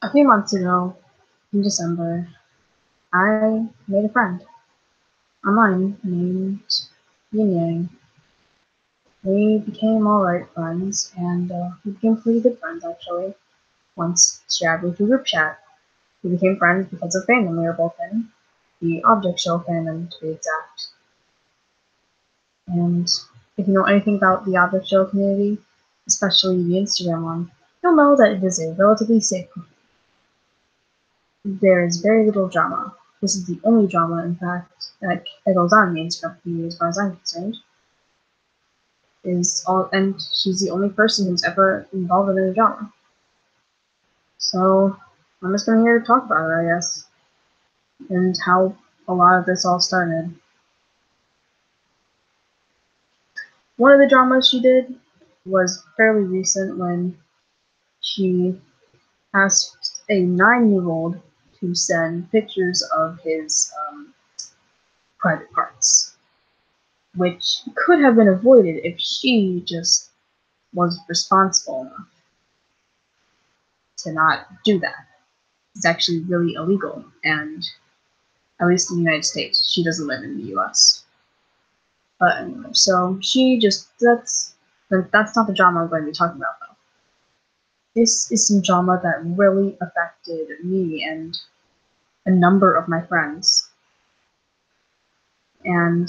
A few months ago, in December, I made a friend online named Yinyang. We became alright friends, and we became pretty good friends actually. Once she added me to group chat. We became friends because of fandom we were both in, the Object Show fandom to be exact. And if you know anything about the Object Show community, especially the Instagram one, you'll know that it is a relatively safe community. There is very little drama. This is the only drama, in fact, that goes on in the Instagram community as far as I'm concerned. And she's the only person who's ever involved in any drama. So I'm just gonna here to talk about it, I guess, and how a lot of this all started. One of the dramas she did was fairly recent when she asked a 9-year-old to send pictures of his private parts, which could have been avoided if she just was responsible enough to not do that. It's actually really illegal, and at least in the United States, she doesn't live in the US. But anyway, so that's not the drama I'm going to be talking about though. This is some drama that really affected me and a number of my friends. And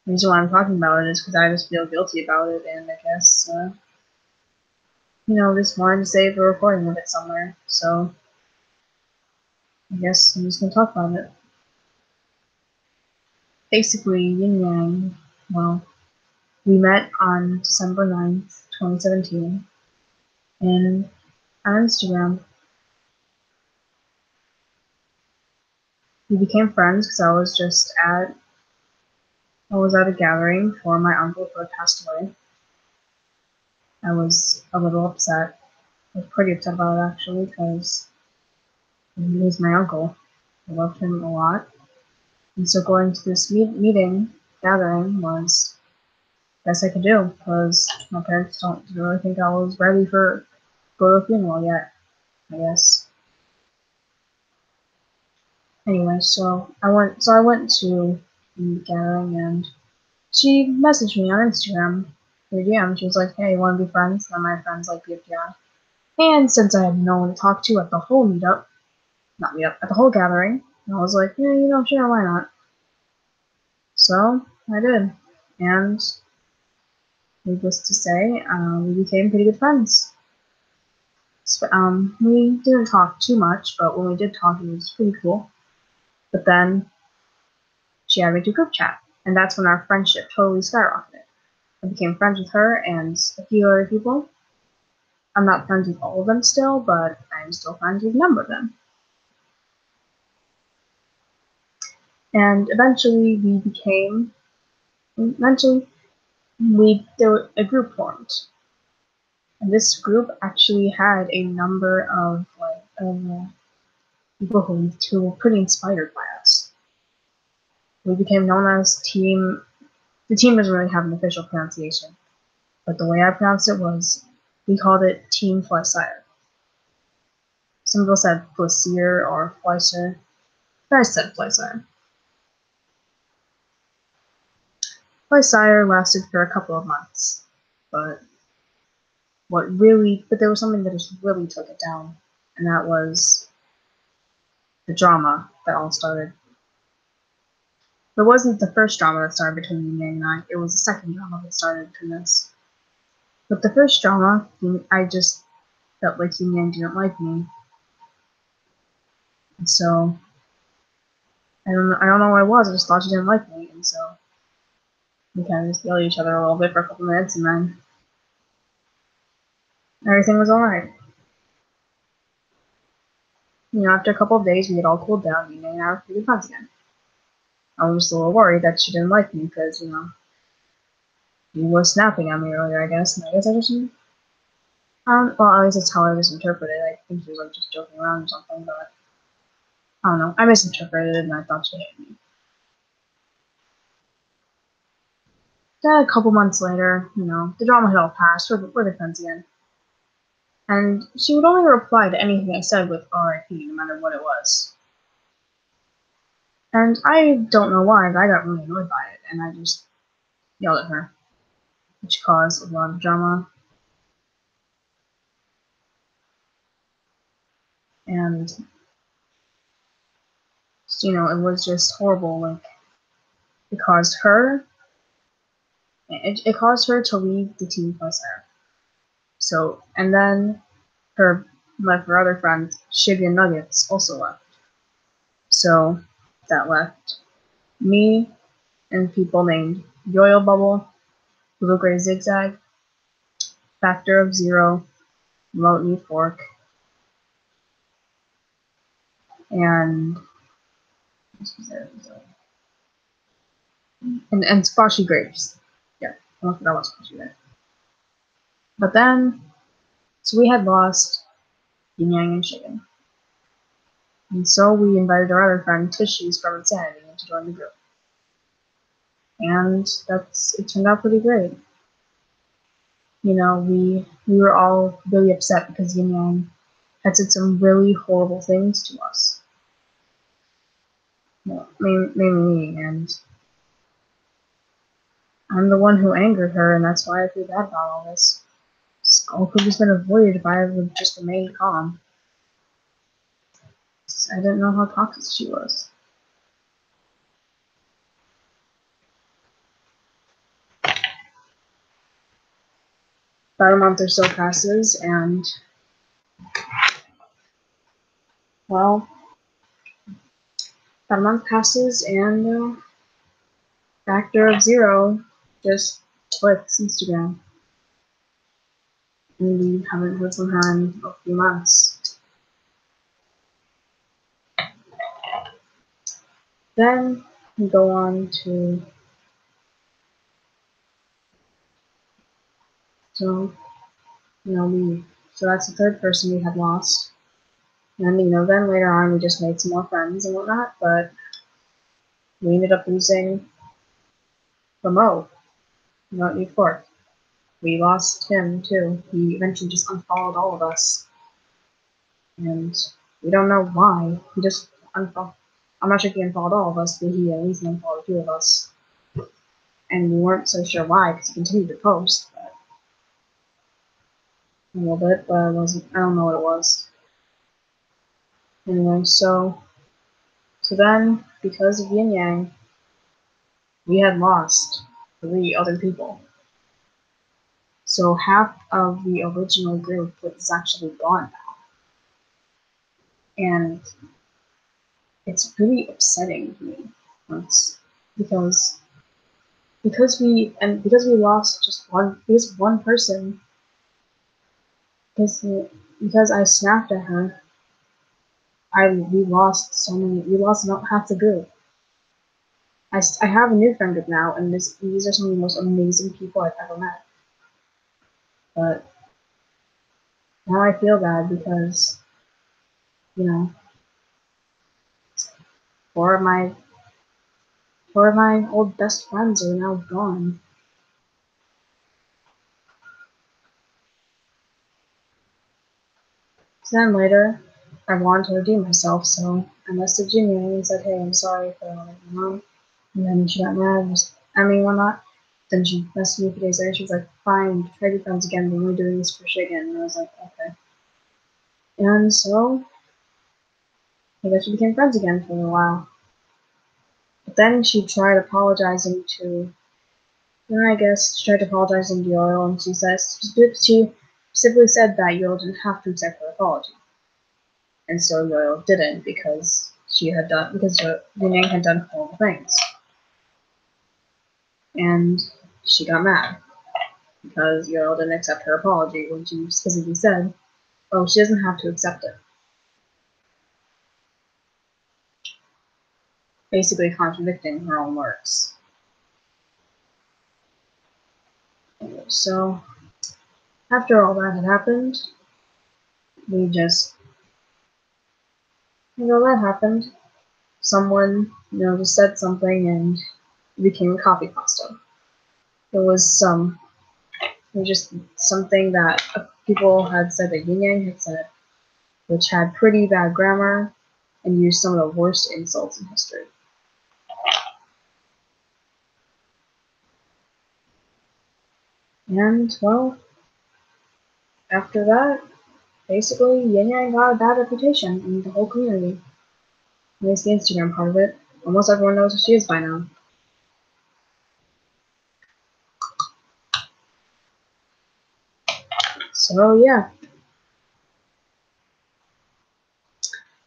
the reason why I'm talking about it is because I just feel guilty about it, and I guess, just wanted to save the recording of it somewhere. So I guess I'm just going to talk about it. Basically, Yinyang, well, we met on December 9th, 2017, and on Instagram. We became friends because I was at a gathering for my uncle who had passed away. I was a little upset. I was pretty upset about it actually because he was my uncle. I loved him a lot. And so going to this gathering was the best I could do because my parents don't really think I was ready for go to a funeral yet, I guess. Anyway, I went to the gathering and she messaged me on Instagram through DM. She was like, "Hey, you want to be friends?" And my friends like BFDI. And since I had no one to talk to at the whole at the whole gathering, I was like, yeah, sure, why not? So I did, and needless to say, we became pretty good friends. We didn't talk too much, but when we did talk, it was pretty cool. But then she added me to group chat, and that's when our friendship totally skyrocketed. I became friends with her and a few other people. I'm not friends with all of them still, but I'm still friends with a number of them. And eventually, a group formed, and this group actually had a number of people who were pretty inspired by us. We became known as Team. The team doesn't really have an official pronunciation, but the way I pronounced it was we called it Team Flysire. Some people said Flacier or Fleiser. I said Flysire. Flysire lasted for a couple of months, but there was something that just really took it down, and that was the drama that all started. It wasn't the first drama that started between Yinyang and I, it was the second drama that started between us. But the first drama, I just felt like Yinyang didn't like me. And so, I don't know what it was, I just thought she didn't like me, and so we kind of just yelled at each other a little bit for a couple minutes, and then everything was alright. After a couple of days, we had all cooled down, Yinyang and I were pretty good friends again. I was just a little worried that she didn't like me because, he was snapping at me earlier, I guess, and I guess I just, well, at least that's how I misinterpreted it. I think she was, just joking around or something, but I don't know. I misinterpreted it and I thought she hated me. Then a couple months later, the drama had all passed. We're good friends again. And she would only reply to anything I said with RIP, no matter what it was. And I don't know why, but I got really annoyed by it, and I just yelled at her, which caused a lot of drama. And, it was just horrible. Like, it caused her, it caused her to leave the team plus her. So, and then her other friend, Shibby Nuggets, also left. So, that left me and people named Yoyo Bubble, Blue Gray Zigzag, Factor of Zero, Remote Knee Fork, and Squashy Grapes. Yeah, I forgot what Squashy Grapes. But then, so we had lost Yinyang and Chicken. And so we invited our other friend Tishies from Insanity to join the group. And it turned out pretty great. We were all really upset because Yinyang had said some really horrible things to us. Well, mainly me, and I'm the one who angered her, and that's why I feel bad about all this. All could have just been avoided if I would just remain calm. I didn't know how toxic she was. About a month or so passes, and, well, about a month passes, and Factor of Zero just quits Instagram. And we haven't heard from her in a few months. Then we go on to, so that's the third person we had lost. And, then later on we just made some more friends and whatnot, but we ended up losing Remote Knee Fork. We lost him too. He eventually just unfollowed all of us. And we don't know why. He just unfollowed. I'm not sure if he unfollowed all of us, but he at least unfollowed a few of us. And we weren't so sure why, because he continued to post. But a little bit, but I don't know what it was. Anyway, so then, because of Yin Yang, we had lost 3 other people. So half of the original group was actually gone now. And it's really upsetting to me. Because we lost just one person, because I snapped at her, we lost about half the group. I have a new friend group now, and these are some of the most amazing people I've ever met. But now I feel bad because, 4 of my old best friends are now gone. So then later, I wanted to redeem myself, so I messaged Yinyang and said, "Hey, I'm sorry for letting you know." And then she got mad and was, whatnot. Then she messaged me a few days later. She was like, "Fine, try to be friends again, but we're doing this for Shigen." And I was like, "Okay." And so I guess we became friends again for a while. But then she tried apologizing to, she tried apologizing to Yoel, and she specifically said that Yoel didn't have to accept her apology. And so Yoel didn't because Yinyang had done horrible things. And she got mad because Yoel didn't accept her apology when she specifically said, "Oh, she doesn't have to accept it." Basically contradicting her own words. So, after all that had happened, someone, just said something and it became copy pasta. There was some It was just something that people had said that Yinyang had said, which had pretty bad grammar and used some of the worst insults in history. And, well, after that, basically, Yinyang got a bad reputation in the whole community. At least the Instagram part of it. Almost everyone knows who she is by now. So, yeah.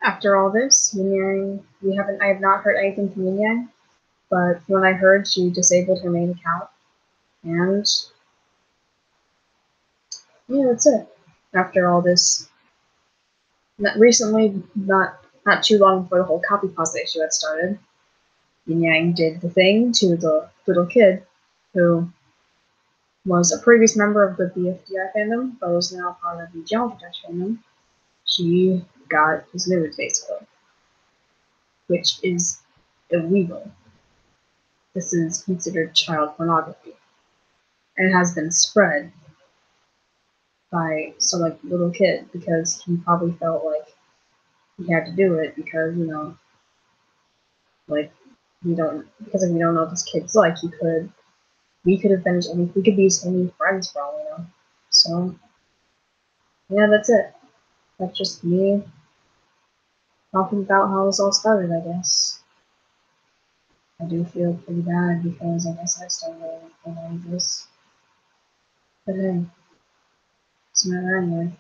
After all this, Yinyang, I have not heard anything from Yinyang, but when I heard, she disabled her main account, and yeah, that's it. After all this, recently, not too long before the whole copy pasta issue had started, Yinyang did the thing to the little kid who was a previous member of the BFDI fandom, but was now part of the Geometry Dash fandom. She got his nudes, basically, which is illegal. This is considered child pornography, and has been spread by some like little kid because he probably felt like he had to do it because like we don't know what this kid's like. We could have been we could be his only friends for all we know. So yeah, that's it. That's just me talking about how this all started, I guess. I do feel pretty bad because I guess I started all of this. But hey, it's not anyway.